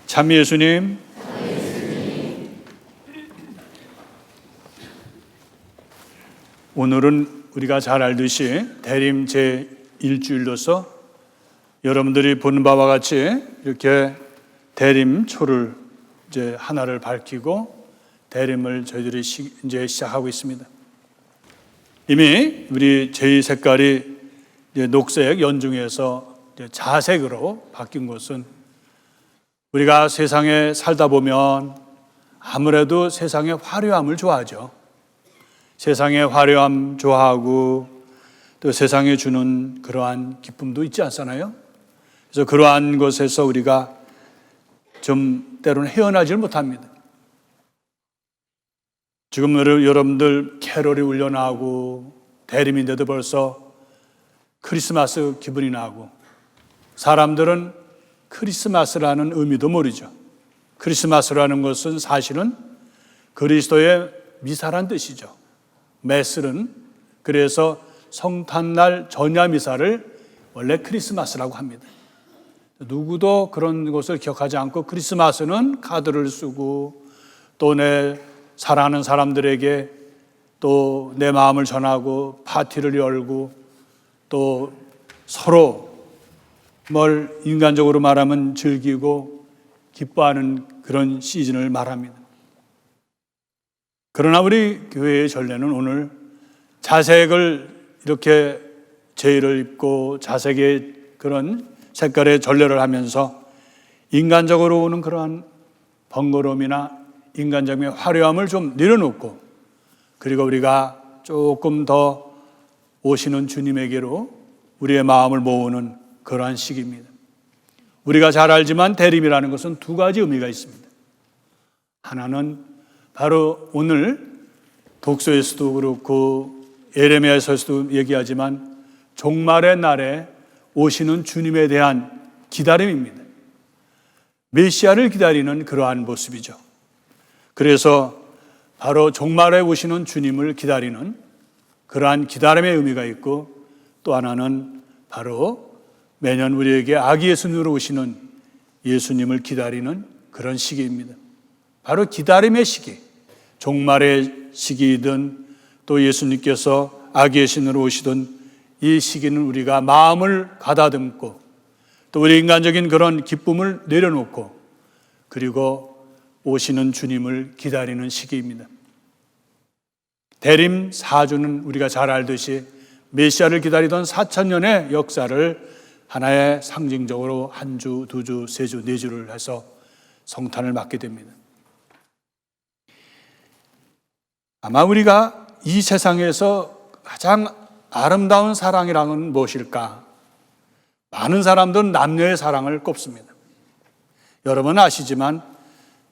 참 예수님, 오늘은 우리가 잘 알듯이 대림 제1주일로서 여러분들이 보는 바와 같이 이렇게 대림초를 이제 하나를 밝히고 대림을 저희들이 이제 시작하고 있습니다. 이미 우리 제2 색깔이 이제 녹색 연중에서 이제 자색으로 바뀐 것은 우리가 세상에 살다 보면 아무래도 세상의 화려함을 좋아하죠. 세상의 화려함 좋아하고 또 세상에 주는 그러한 기쁨도 있지 않잖아요. 그래서 그러한 것에서 우리가 좀 때로는 헤어나질 못합니다. 지금 여러분들 캐롤이 울려나오고 대림인데도 벌써 크리스마스 기분이 나고, 사람들은 크리스마스라는 의미도 모르죠. 크리스마스라는 것은 사실은 그리스도의 미사란 뜻이죠. 메스는 그래서 성탄날 전야 미사를 원래 크리스마스라고 합니다. 누구도 그런 것을 기억하지 않고 크리스마스는 카드를 쓰고 또 내 사랑하는 사람들에게 또 내 마음을 전하고 파티를 열고 또 서로 뭘 인간적으로 말하면 즐기고 기뻐하는 그런 시즌을 말합니다. 그러나 우리 교회의 전례는 오늘 자색을 이렇게 제의를 입고 자색의 그런 색깔의 전례를 하면서 인간적으로 오는 그러한 번거로움이나 인간적인 화려함을 좀 내려놓고, 그리고 우리가 조금 더 오시는 주님에게로 우리의 마음을 모으는 그러한 시기입니다. 우리가 잘 알지만 대림이라는 것은 두 가지 의미가 있습니다. 하나는 바로 오늘 독서에서도 그렇고 예레미야에서도 얘기하지만 종말의 날에 오시는 주님에 대한 기다림입니다. 메시아를 기다리는 그러한 모습이죠. 그래서 바로 종말에 오시는 주님을 기다리는 그러한 기다림의 의미가 있고, 또 하나는 바로 매년 우리에게 아기 예수님으로 오시는 예수님을 기다리는 그런 시기입니다. 바로 기다림의 시기, 종말의 시기이든 또 예수님께서 아기 예수님으로 오시던 이 시기는 우리가 마음을 가다듬고 또 우리 인간적인 그런 기쁨을 내려놓고 그리고 오시는 주님을 기다리는 시기입니다. 대림 4주는 우리가 잘 알듯이 메시아를 기다리던 4,000년의 역사를 하나의 상징적으로 한 주, 두 주, 세 주, 네 주를 해서 성탄을 맞게 됩니다. 아마 우리가 이 세상에서 가장 아름다운 사랑이라는 무엇일까? 많은 사람들은 남녀의 사랑을 꼽습니다. 여러분 아시지만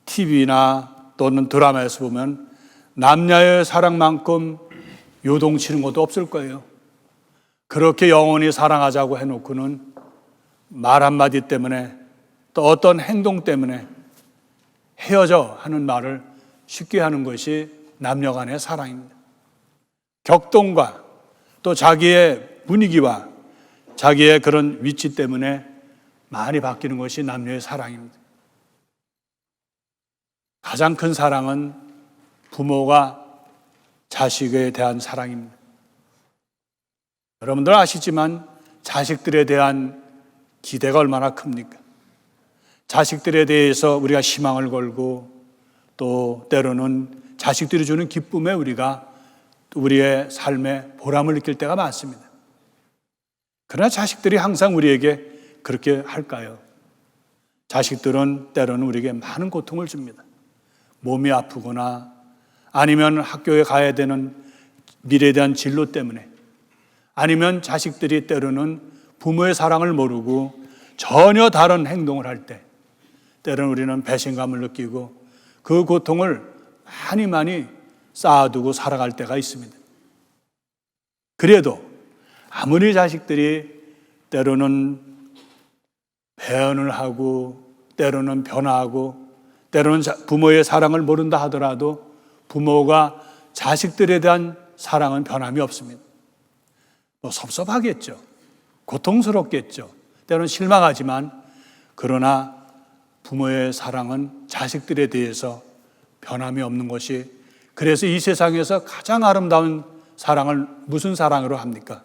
TV나 또는 드라마에서 보면 남녀의 사랑만큼 요동치는 것도 없을 거예요. 그렇게 영원히 사랑하자고 해놓고는 말 한마디 때문에 또 어떤 행동 때문에 헤어져 하는 말을 쉽게 하는 것이 남녀 간의 사랑입니다. 격동과 또 자기의 분위기와 자기의 그런 위치 때문에 많이 바뀌는 것이 남녀의 사랑입니다. 가장 큰 사랑은 부모가 자식에 대한 사랑입니다. 여러분들 아시지만 자식들에 대한 기대가 얼마나 큽니까? 자식들에 대해서 우리가 희망을 걸고 또 때로는 자식들이 주는 기쁨에 우리가 우리의 삶에 보람을 느낄 때가 많습니다. 그러나 자식들이 항상 우리에게 그렇게 할까요? 자식들은 때로는 우리에게 많은 고통을 줍니다. 몸이 아프거나 아니면 학교에 가야 되는 미래에 대한 진로 때문에, 아니면 자식들이 때로는 부모의 사랑을 모르고 전혀 다른 행동을 할 때 때로는 우리는 배신감을 느끼고 그 고통을 많이 쌓아두고 살아갈 때가 있습니다. 그래도 아무리 자식들이 때로는 배언을 하고 때로는 변화하고 때로는 부모의 사랑을 모른다 하더라도 부모가 자식들에 대한 사랑은 변함이 없습니다. 뭐 섭섭하겠죠. 고통스럽겠죠. 때로는 실망하지만 그러나 부모의 사랑은 자식들에 대해서 변함이 없는 것이, 그래서 이 세상에서 가장 아름다운 사랑을 무슨 사랑으로 합니까?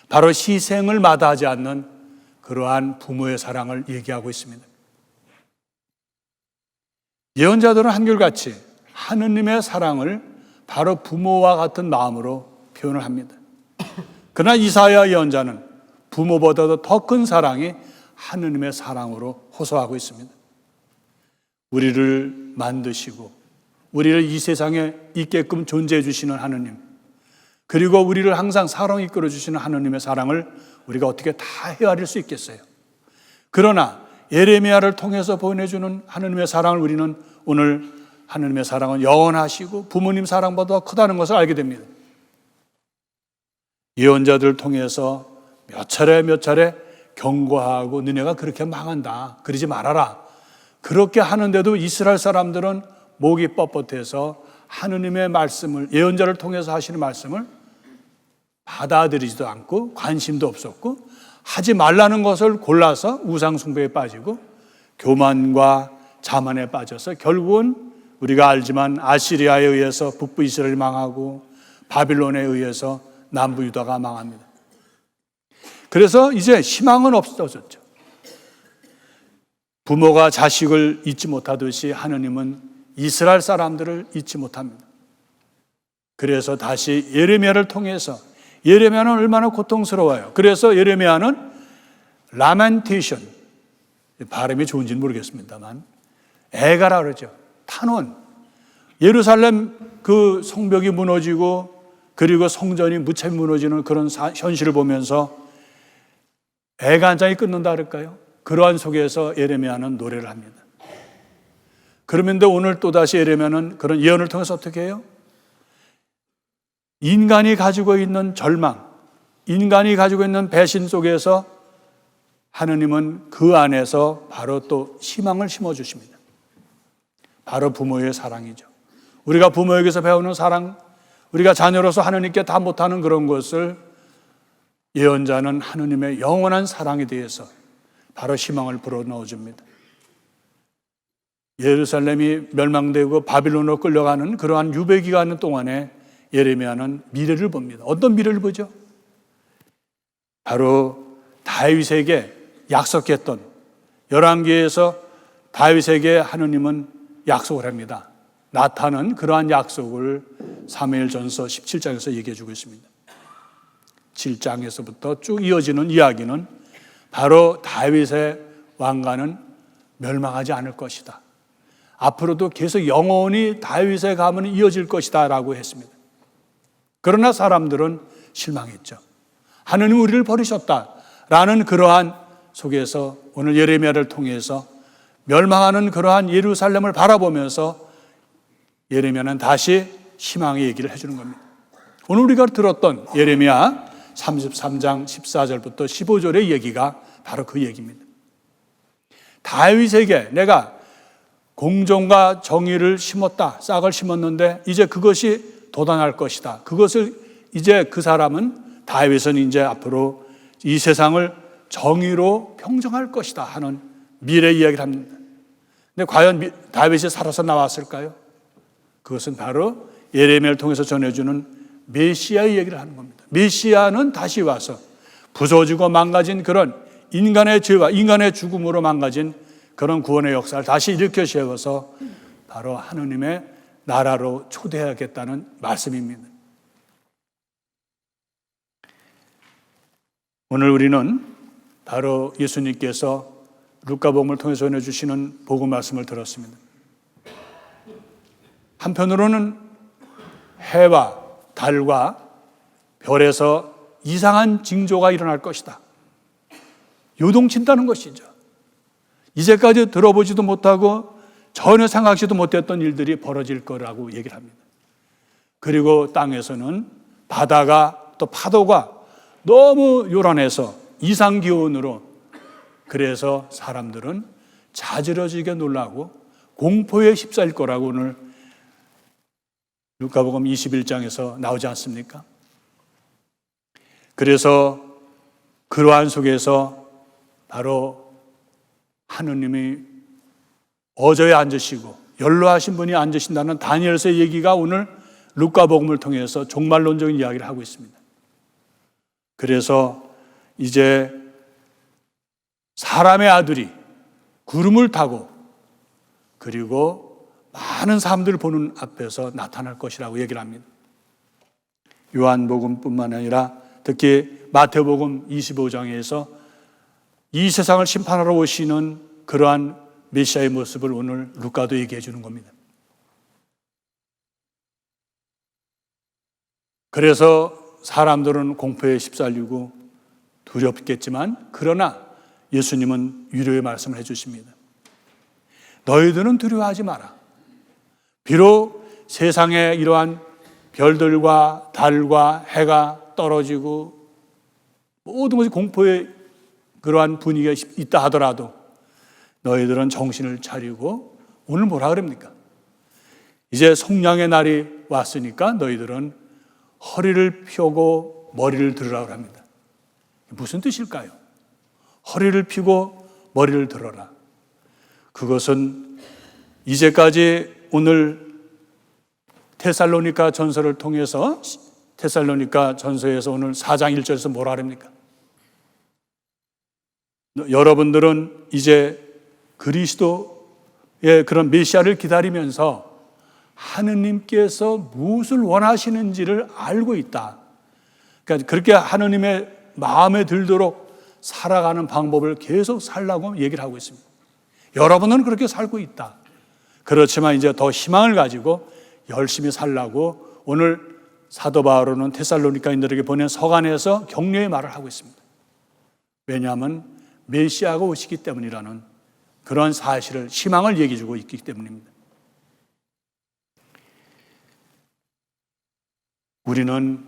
바로 희생을 마다하지 않는 그러한 부모의 사랑을 얘기하고 있습니다. 예언자들은 한결같이 하느님의 사랑을 바로 부모와 같은 마음으로 표현을 합니다. 그러나 이사야 예언자는 부모보다도 더 큰 사랑이 하느님의 사랑으로 호소하고 있습니다. 우리를 만드시고 우리를 이 세상에 있게끔 존재해 주시는 하느님, 그리고 우리를 항상 사랑에 이끌어 주시는 하느님의 사랑을 우리가 어떻게 다 헤아릴 수 있겠어요? 그러나 예레미야를 통해서 보내주는 하느님의 사랑을 우리는 오늘 하느님의 사랑은 영원하시고 부모님 사랑보다 크다는 것을 알게 됩니다. 예언자들을 통해서 몇 차례 경고하고 너네가 그렇게 망한다, 그러지 말아라, 그렇게 하는데도 이스라엘 사람들은 목이 뻣뻣해서 하느님의 말씀을, 예언자를 통해서 하시는 말씀을 받아들이지도 않고 관심도 없었고, 하지 말라는 것을 골라서 우상 숭배에 빠지고 교만과 자만에 빠져서 결국은 우리가 알지만 아시리아에 의해서 북부 이스라엘이 망하고 바빌론에 의해서 남부 유다가 망합니다. 그래서 이제 희망은 없어졌죠. 부모가 자식을 잊지 못하듯이 하느님은 이스라엘 사람들을 잊지 못합니다. 그래서 다시 예레미야를 통해서, 예레미야는 얼마나 고통스러워요. 그래서 예레미야는 라멘테이션, 발음이 좋은지는 모르겠습니다만 애가라 그러죠. 탄원. 예루살렘 그 성벽이 무너지고 그리고 성전이 무참히 무너지는 그런 현실을 보면서 애가 한 장이 끊는다 그럴까요? 그러한 속에서 예레미야는 노래를 합니다. 그러면데 오늘 또다시 예레미야는 그런 예언을 통해서 어떻게 해요? 인간이 가지고 있는 절망, 인간이 가지고 있는 배신 속에서 하느님은 그 안에서 바로 또 희망을 심어주십니다. 바로 부모의 사랑이죠. 우리가 부모에게서 배우는 사랑, 우리가 자녀로서 하느님께 다 못하는 그런 것을 예언자는 하느님의 영원한 사랑에 대해서 바로 희망을 불어넣어줍니다. 예루살렘이 멸망되고 바빌론으로 끌려가는 그러한 유배기간 동안에 예레미야는 미래를 봅니다. 어떤 미래를 보죠? 바로 다윗에게 약속했던, 열왕기에서 다윗에게 하느님은 약속을 합니다. 나탄은 그러한 약속을 사무엘전서 17장에서 얘기해 주고 있습니다. 7장에서부터 쭉 이어지는 이야기는 바로 다윗의 왕가는 멸망하지 않을 것이다, 앞으로도 계속 영원히 다윗의 가문이 이어질 것이다 라고 했습니다. 그러나 사람들은 실망했죠. 하느님 우리를 버리셨다라는 그러한 속에서 오늘 예레미야를 통해서 멸망하는 그러한 예루살렘을 바라보면서 예레미야는 다시 희망의 얘기를 해주는 겁니다. 오늘 우리가 들었던 예레미야 33장 14절부터 15절의 얘기가 바로 그 얘기입니다. 다윗에게 내가 공정과 정의를 심었다, 싹을 심었는데 이제 그것이 돋아날 것이다. 그것을 이제 그 사람은, 다윗은 이제 앞으로 이 세상을 정의로 평정할 것이다 하는 미래 이야기를 합니다. 근데 과연 다윗이 살아서 나왔을까요? 그것은 바로 예레미야를 통해서 전해주는 메시아의 얘기를 하는 겁니다. 메시아는 다시 와서 부서지고 망가진 그런 인간의 죄와 인간의 죽음으로 망가진 그런 구원의 역사를 다시 일으켜 세워서 바로 하느님의 나라로 초대하겠다는 말씀입니다. 오늘 우리는 바로 예수님께서 루카복음을 통해서 전해주시는 복음 말씀을 들었습니다. 한편으로는 해와 달과 별에서 이상한 징조가 일어날 것이다, 요동친다는 것이죠. 이제까지 들어보지도 못하고 전혀 생각지도 못했던 일들이 벌어질 거라고 얘기를 합니다. 그리고 땅에서는 바다가, 또 파도가 너무 요란해서 이상기온으로, 그래서 사람들은 자지러지게 놀라고 공포에 휩싸일 거라고 오늘 루카복음 21장에서 나오지 않습니까? 그래서 그러한 속에서 바로 하느님이 어저에 앉으시고 연로하신 분이 앉으신다는 다니엘서의 얘기가 오늘 루카복음을 통해서 종말론적인 이야기를 하고 있습니다. 그래서 이제 사람의 아들이 구름을 타고 그리고 많은 사람들을 보는 앞에서 나타날 것이라고 얘기를 합니다. 요한복음뿐만 아니라 특히 마태복음 25장에서 이 세상을 심판하러 오시는 그러한 메시아의 모습을 오늘 루카도 얘기해 주는 겁니다. 그래서 사람들은 공포에 휩쓸리고 두렵겠지만 그러나 예수님은 위로의 말씀을 해주십니다. 너희들은 두려워하지 마라. 비록 세상에 이러한 별들과 달과 해가 떨어지고 모든 것이 공포의 그러한 분위기가 있다 하더라도 너희들은 정신을 차리고 오늘 뭐라 그럽니까? 이제 속량의 날이 왔으니까 너희들은 허리를 펴고 머리를 들으라고 합니다. 무슨 뜻일까요? 허리를 펴고 머리를 들어라. 그것은 이제까지 오늘 테살로니가 전서를 통해서 테살로니가 전서에서 오늘 4장 1절에서 뭐라 합니까? 여러분들은 이제 그리스도의 그런 메시아를 기다리면서 하느님께서 무엇을 원하시는지를 알고 있다. 그러니까 그렇게 하느님의 마음에 들도록 살아가는 방법을 계속 살라고 얘기를 하고 있습니다. 여러분은 그렇게 살고 있다. 그렇지만 이제 더 희망을 가지고 열심히 살라고 오늘 사도 바울은 데살로니가인들에게 보낸 서간에서 격려의 말을 하고 있습니다. 왜냐하면 메시아가 오시기 때문이라는 그런 사실을, 희망을 얘기해 주고 있기 때문입니다. 우리는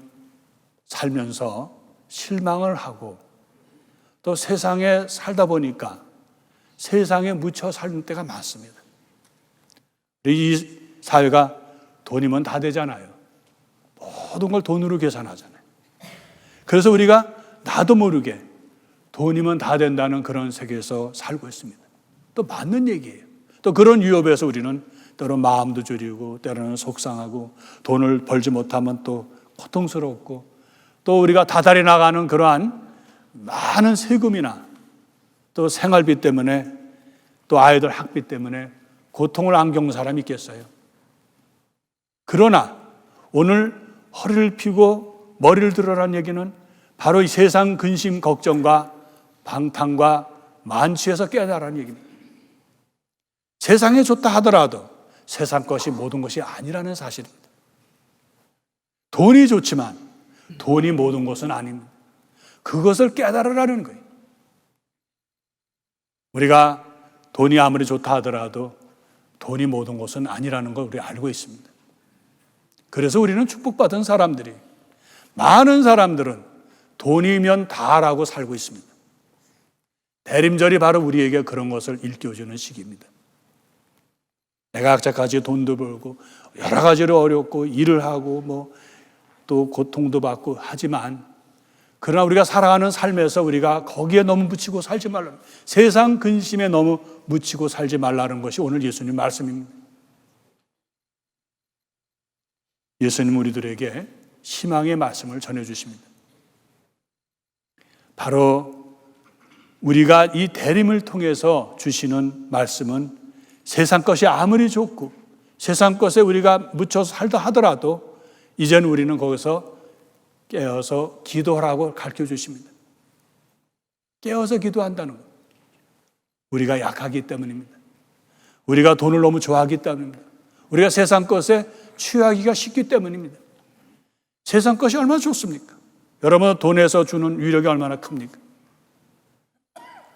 살면서 실망을 하고 또 세상에 살다 보니까 세상에 묻혀 사는 때가 많습니다. 이 사회가 돈이면 다 되잖아요. 모든 걸 돈으로 계산하잖아요. 그래서 우리가 나도 모르게 돈이면 다 된다는 그런 세계에서 살고 있습니다. 또 맞는 얘기예요. 또 그런 위협에서 우리는 때로는 마음도 졸이고 때로는 속상하고 돈을 벌지 못하면 또 고통스럽고 또 우리가 다달이 나가는 그러한 많은 세금이나 또 생활비 때문에 또 아이들 학비 때문에 고통을 안겨온 사람이 있겠어요. 그러나 오늘 허리를 펴고 머리를 들어라는 얘기는 바로 이 세상 근심 걱정과 방탕과 만취에서 깨달으라는 얘기입니다. 세상에 좋다 하더라도 세상 것이 모든 것이 아니라는 사실입니다. 돈이 좋지만 돈이 모든 것은 아닙니다. 그것을 깨달으라는 거예요. 우리가 돈이 아무리 좋다 하더라도 돈이 모든 것은 아니라는 걸 우리 알고 있습니다. 그래서 우리는 축복받은 사람들이, 많은 사람들은 돈이면 다라고 살고 있습니다. 대림절이 바로 우리에게 그런 것을 일깨워주는 시기입니다. 내가 각자까지 돈도 벌고 여러 가지로 어렵고 일을 하고 또 고통도 받고 하지만 그러나 우리가 살아가는 삶에서 우리가 거기에 너무 묻히고 살지 말라는, 세상 근심에 너무 묻히고 살지 말라는 것이 오늘 예수님 말씀입니다. 예수님 우리들에게 희망의 말씀을 전해주십니다. 바로 우리가 이 대림을 통해서 주시는 말씀은 세상 것이 아무리 좋고 세상 것에 우리가 묻혀서 살다 하더라도 이제는 우리는 거기서 깨어서 기도하라고 가르쳐 주십니다. 깨어서 기도한다는 것. 우리가 약하기 때문입니다. 우리가 돈을 너무 좋아하기 때문입니다. 우리가 세상 것에 취하기가 쉽기 때문입니다. 세상 것이 얼마나 좋습니까? 여러분 돈에서 주는 위력이 얼마나 큽니까?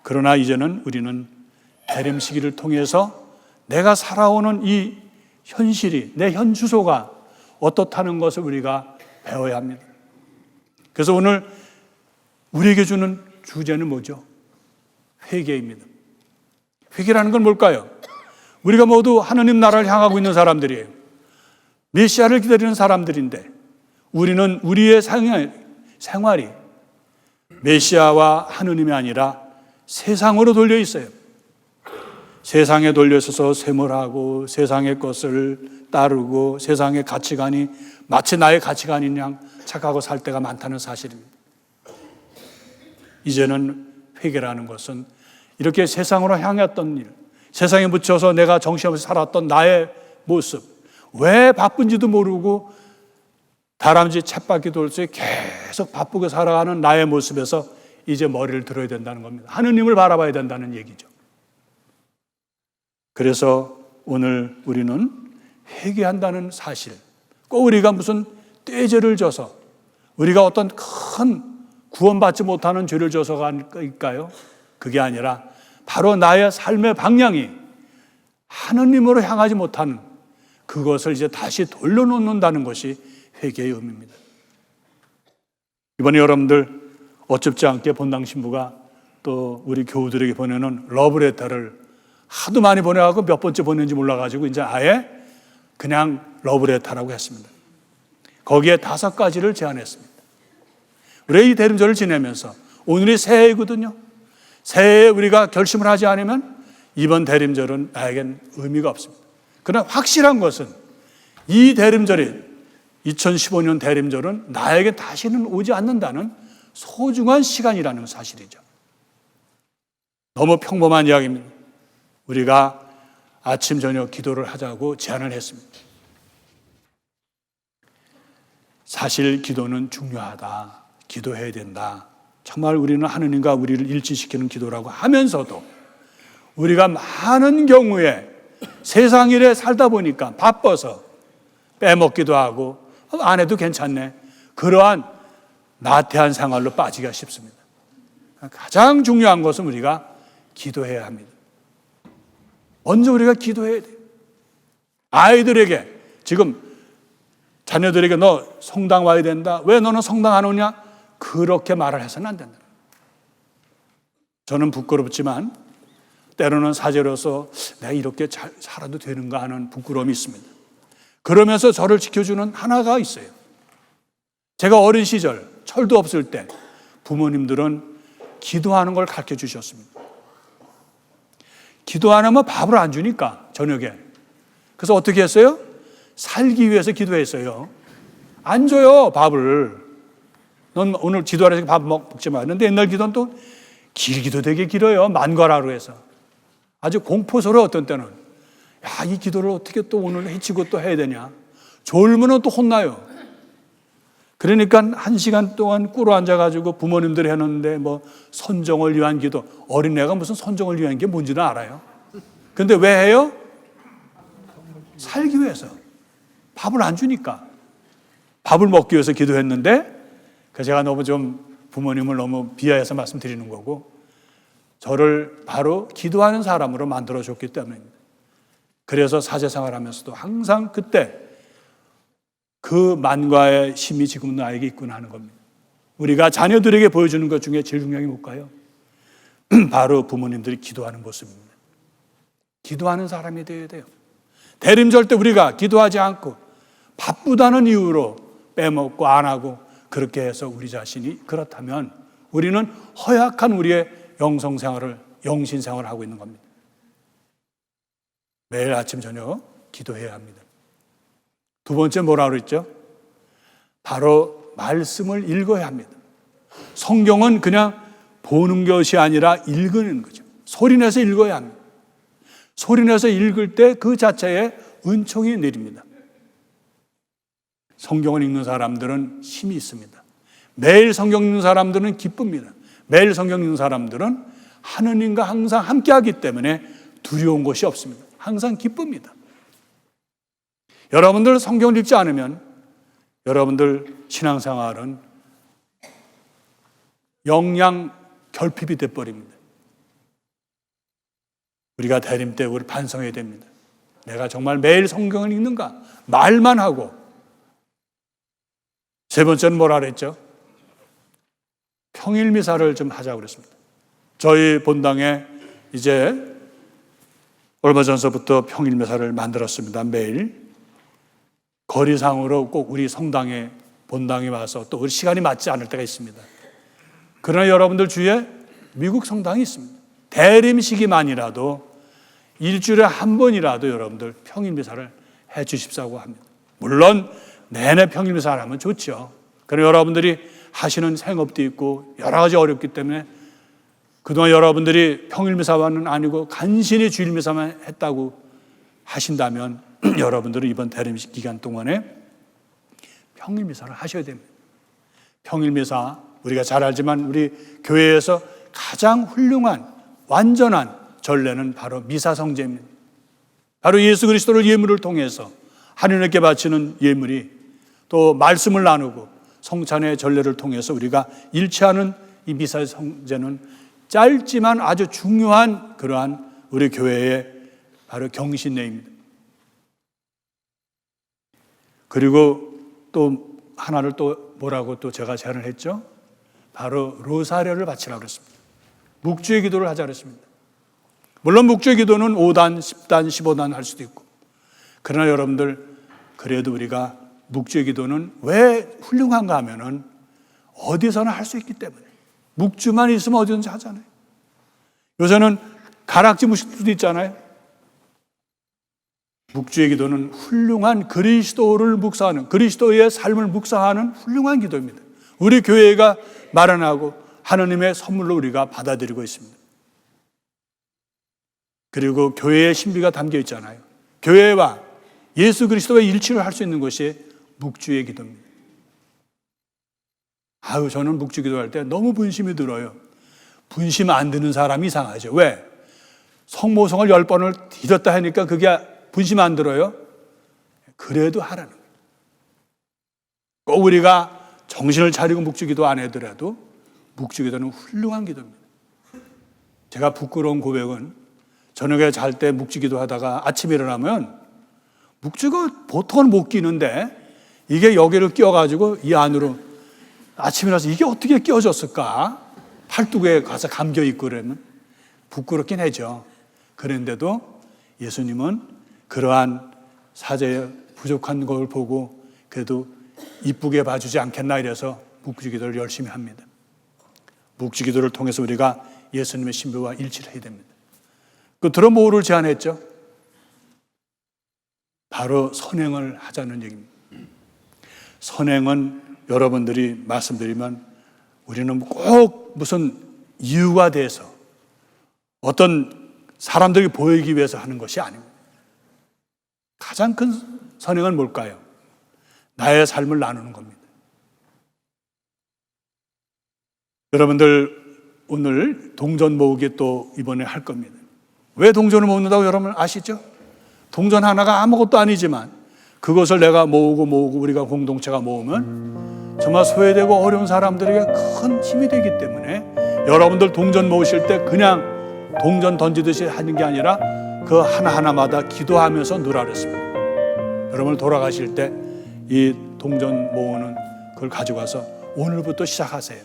그러나 이제는 우리는 대림 시기를 통해서 내가 살아오는 이 현실이, 내 현 주소가 어떻다는 것을 우리가 배워야 합니다. 그래서 오늘 우리에게 주는 주제는 뭐죠? 회개입니다. 회개라는 건 뭘까요? 우리가 모두 하느님 나라를 향하고 있는 사람들이에요. 메시아를 기다리는 사람들인데 우리는 우리의 생활이 메시아와 하느님이 아니라 세상으로 돌려 있어요. 세상에 돌려서서 쇠물하고 세상의 것을 따르고 세상의 가치관이 마치 나의 가치관인 양 착하고 살 때가 많다는 사실입니다. 이제는 회개라는 것은 이렇게 세상으로 향했던 일, 세상에 묻혀서 내가 정신없이 살았던 나의 모습, 왜 바쁜지도 모르고 다람쥐 쳇바퀴 돌듯이 계속 바쁘게 살아가는 나의 모습에서 이제 머리를 들어야 된다는 겁니다. 하느님을 바라봐야 된다는 얘기죠. 그래서 오늘 우리는 회개한다는 사실, 꼭 우리가 무슨 떼죄를 져서 우리가 어떤 큰 구원받지 못하는 죄를 져서일까요? 그게 아니라 바로 나의 삶의 방향이 하느님으로 향하지 못하는 그것을 이제 다시 돌려놓는다는 것이 회개의 의미입니다. 이번에 여러분들 어줍지 않게 본당 신부가 또 우리 교우들에게 보내는 러브레터를 하도 많이 보내가고 몇 번째 보낸지 몰라가지고 이제 아예 그냥 러브레터라고 했습니다. 거기에 5가지를 제안했습니다. 우리 이 대림절을 지내면서 오늘이 새해이거든요. 새해에 우리가 결심을 하지 않으면 이번 대림절은 나에겐 의미가 없습니다. 그러나 확실한 것은 이 대림절이 2015년 대림절은 나에게 다시는 오지 않는다는 소중한 시간이라는 사실이죠. 너무 평범한 이야기입니다. 우리가 아침 저녁 기도를 하자고 제안을 했습니다. 사실 기도는 중요하다. 기도해야 된다. 정말 우리는 하느님과 우리를 일치시키는 기도라고 하면서도 우리가 많은 경우에 세상 일에 살다 보니까 바빠서 빼먹기도 하고 안 해도 괜찮네. 그러한 나태한 생활로 빠지기가 쉽습니다. 가장 중요한 것은 우리가 기도해야 합니다. 먼저 우리가 기도해야 돼요. 아이들에게 지금 자녀들에게 너 성당 와야 된다. 왜 너는 성당 안 오냐? 그렇게 말을 해서는 안 된다. 저는 부끄럽지만 때로는 사제로서 내가 이렇게 잘 살아도 되는가 하는 부끄러움이 있습니다. 그러면서 저를 지켜주는 하나가 있어요. 제가 어린 시절 철도 없을 때 부모님들은 기도하는 걸 가르쳐 주셨습니다. 기도 안 하면 밥을 안 주니까 저녁에. 그래서 어떻게 했어요? 살기 위해서 기도했어요. 안 줘요 밥을. 넌 오늘 기도하라서 밥 먹지 마. 그런데 옛날 기도는 또 길기도 되게 길어요. 만과라로 해서. 아주 공포스러워. 어떤 때는 야, 이 기도를 어떻게 또 오늘 해치고 또 해야 되냐. 졸면은 또 혼나요. 그러니까 1시간 동안 꿇어 앉아가지고 부모님들이 해놓는데 뭐 선정을 위한 기도. 어린애가 무슨 선정을 위한 게 뭔지는 알아요. 근데 왜 해요? 살기 위해서. 밥을 안 주니까. 밥을 먹기 위해서 기도했는데 제가 너무 좀 부모님을 너무 비하해서 말씀드리는 거고 저를 바로 기도하는 사람으로 만들어줬기 때문입니다. 그래서 사제생활하면서도 항상 그때 그 만과의 힘이 지금 나에게 있구나 하는 겁니다. 우리가 자녀들에게 보여주는 것 중에 제일 중요한 게 뭘까요? 바로 부모님들이 기도하는 모습입니다. 기도하는 사람이 되어야 돼요. 대림절 때 우리가 기도하지 않고 바쁘다는 이유로 빼먹고 안 하고 그렇게 해서 우리 자신이 그렇다면 우리는 허약한 우리의 영성생활을 영신생활을 하고 있는 겁니다. 매일 아침 저녁 기도해야 합니다. 두 번째 뭐라 그랬죠? 바로 말씀을 읽어야 합니다. 성경은 그냥 보는 것이 아니라 읽는 거죠. 소리내서 읽어야 합니다. 소리내서 읽을 때 그 자체에 은총이 내립니다. 성경을 읽는 사람들은 힘이 있습니다. 매일 성경 읽는 사람들은 기쁩니다. 매일 성경 읽는 사람들은 하느님과 항상 함께하기 때문에 두려운 것이 없습니다. 항상 기쁩니다. 여러분들 성경을 읽지 않으면 여러분들 신앙생활은 영양 결핍이 돼버립니다. 우리가 대림 때 우리 반성해야 됩니다. 내가 정말 매일 성경을 읽는가? 말만 하고. 세 번째는 뭐라 그랬죠? 평일미사를 좀 하자고 그랬습니다. 저희 본당에 이제 얼마 전서부터 평일미사를 만들었습니다. 매일 거리상으로 꼭 우리 성당에 본당에 와서 또 우리 시간이 맞지 않을 때가 있습니다. 그러나 여러분들 주위에 미국 성당이 있습니다. 대림 시기만이라도 일주일에 한 번이라도 여러분들 평일미사를 해 주십사고 합니다. 물론 내내 평일미사를 하면 좋죠. 그러나 여러분들이 하시는 생업도 있고 여러 가지 어렵기 때문에 그동안 여러분들이 평일미사만은 아니고 간신히 주일미사만 했다고 하신다면 여러분들은 이번 대림 기간 동안에 평일미사를 하셔야 됩니다. 평일미사, 우리가 잘 알지만 우리 교회에서 가장 훌륭한 완전한 전례는 바로 미사성제입니다. 바로 예수 그리스도를 예물을 통해서 하느님께 바치는 예물이, 또 말씀을 나누고 성찬의 전례를 통해서 우리가 일치하는 이 미사성제는 짧지만 아주 중요한 그러한 우리 교회의 바로 경신례입니다. 그리고 또 하나를 또 뭐라고 또 제가 제안을 했죠? 바로 로사례를 바치라고 그랬습니다. 묵주의 기도를 하자 그랬습니다. 물론 묵주의 기도는 5단, 10단, 15단 할 수도 있고, 그러나 여러분들 그래도 우리가 묵주의 기도는 왜 훌륭한가 하면은 어디서나 할 수 있기 때문에, 묵주만 있으면 어디든지 하잖아요. 요새는 가락지 묵주도 있잖아요. 묵주의 기도는 훌륭한 그리스도를 묵상하는, 그리스도의 삶을 묵상하는 훌륭한 기도입니다. 우리 교회가 마련하고 하나님의 선물로 우리가 받아들이고 있습니다. 그리고 교회의 신비가 담겨 있잖아요. 교회와 예수 그리스도의 일치를 할 수 있는 것이 묵주의 기도입니다. 저는 묵주 기도할 때 너무 분심이 들어요. 분심 안 드는 사람이 이상하죠. 왜? 성모성을 10번을 뒤졌다 하니까 그게 분심 안 들어요? 그래도 하라는 거예요. 꼭 우리가 정신을 차리고 묵주 기도 안 하더라도 묵주 기도는 훌륭한 기도입니다. 제가 부끄러운 고백은, 저녁에 잘 때 묵주 기도 하다가 아침에 일어나면 묵주가 보통은 못 끼는데 이게 여기를 끼워가지고 이 안으로 아침이라서 이게 어떻게 끼워졌을까? 팔뚝에 가서 감겨 있고 그러면 부끄럽긴 하죠. 그런데도 예수님은 그러한 사제의 부족한 걸 보고 그래도 이쁘게 봐주지 않겠나 이래서 묵주 기도를 열심히 합니다. 묵주 기도를 통해서 우리가 예수님의 신비와 일치를 해야 됩니다. 끝으로 뭐를 제안했죠? 바로 선행을 하자는 얘기입니다. 선행은 여러분들이 말씀드리면 우리는 꼭 무슨 이유가 돼서 어떤 사람들이 보이기 위해서 하는 것이 아닙니다. 가장 큰 선행은 뭘까요? 나의 삶을 나누는 겁니다. 여러분들 오늘 동전 모으기 또 이번에 할 겁니다. 왜 동전을 모은다고 여러분 아시죠? 동전 하나가 아무것도 아니지만 그것을 내가 모으고 우리가 공동체가 모으면 정말 소외되고 어려운 사람들에게 큰 힘이 되기 때문에 여러분들 동전 모으실 때 그냥 동전 던지듯이 하는 게 아니라 그 하나하나마다 기도하면서 누라 그랬습니다. 여러분 돌아가실 때 이 동전 모으는 그걸 가져가서 오늘부터 시작하세요.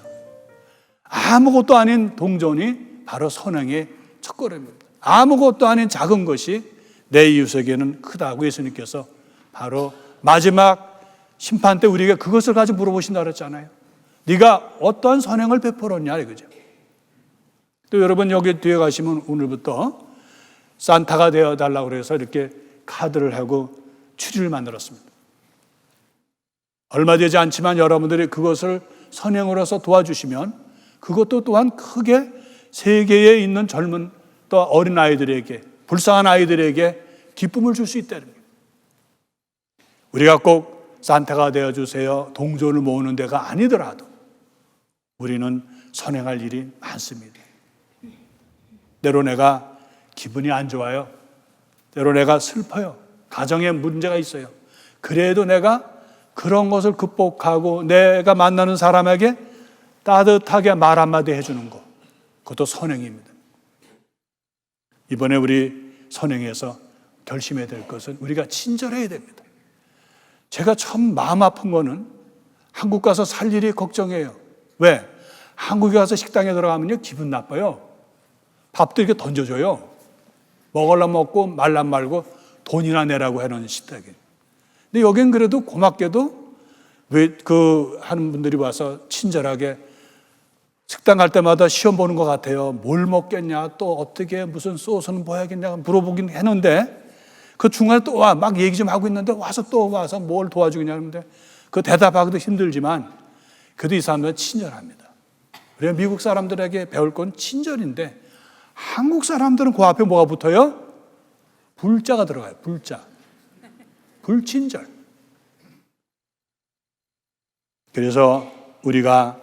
아무것도 아닌 동전이 바로 선행의 첫걸음입니다. 아무것도 아닌 작은 것이 내 이웃에게는 크다고 예수님께서 바로 마지막 심판 때 우리에게 그것을 가지고 물어보신다 그랬잖아요. 네가 어떠한 선행을 베풀었냐 이거죠. 또 여러분 여기 뒤에 가시면 오늘부터 산타가 되어달라고 그래서 이렇게 카드를 하고 추리를 만들었습니다. 얼마 되지 않지만 여러분들이 그것을 선행으로서 도와주시면 그것도 또한 크게 세계에 있는 젊은 또 어린 아이들에게, 불쌍한 아이들에게 기쁨을 줄 수 있다는 거예요. 우리가 꼭 산타가 되어주세요, 동전을 모으는 데가 아니더라도 우리는 선행할 일이 많습니다. 때로 내가 기분이 안 좋아요. 때로 내가 슬퍼요. 가정에 문제가 있어요. 그래도 내가 그런 것을 극복하고 내가 만나는 사람에게 따뜻하게 말 한마디 해주는 것, 그것도 선행입니다. 이번에 우리 선행에서 결심해야 될 것은 우리가 친절해야 됩니다. 제가 참 마음 아픈 거는 한국 가서 살 일이 걱정이에요. 왜? 한국에 가서 식당에 들어가면요 기분 나빠요. 밥도 이렇게 던져줘요. 먹으려면 먹고 말란 말고 돈이나 내라고 해놓은 식당에. 근데 여긴 그래도 고맙게도 왜 하는 분들이 와서 친절하게 식당 갈 때마다 시험 보는 것 같아요. 뭘 먹겠냐, 또 어떻게 무슨 소스는 뭐 해야겠냐 물어보긴 했는데 그 중간에 또 와 막 얘기 좀 하고 있는데 또 와서 뭘 도와주겠냐 하는데 그 대답하기도 힘들지만 그래도 이 사람들은 친절합니다. 그래서 미국 사람들에게 배울 건 친절인데 한국 사람들은 그 앞에 뭐가 붙어요? 불자가 들어가요. 불자. 불친절. 그래서 우리가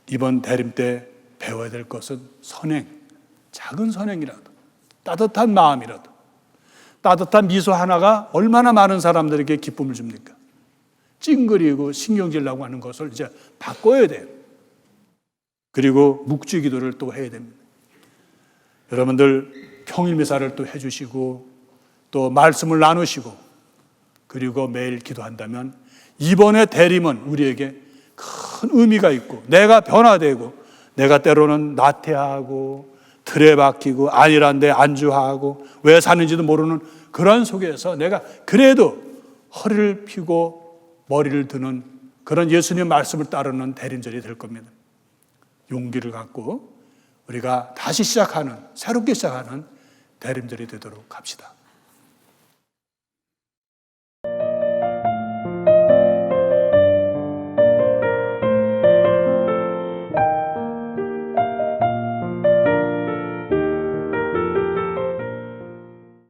이번 대림 때 배워야 될 것은 선행, 작은 선행이라도, 따뜻한 마음이라도, 따뜻한 미소 하나가 얼마나 많은 사람들에게 기쁨을 줍니까? 찡그리고 신경질 나고 하는 것을 이제 바꿔야 돼요. 그리고 묵주 기도를 또 해야 됩니다. 여러분들 평일 미사를 또 해주시고 또 말씀을 나누시고 그리고 매일 기도한다면 이번의 대림은 우리에게 큰 의미가 있고 내가 변화되고 내가 때로는 나태하고 틀에 박히고 아니란데 안주하고 왜 사는지도 모르는 그런 속에서 내가 그래도 허리를 펴고 머리를 드는 그런 예수님의 말씀을 따르는 대림절이 될 겁니다. 용기를 갖고 우리가 다시 시작하는 새롭게 시작하는 대림절이 되도록 합시다.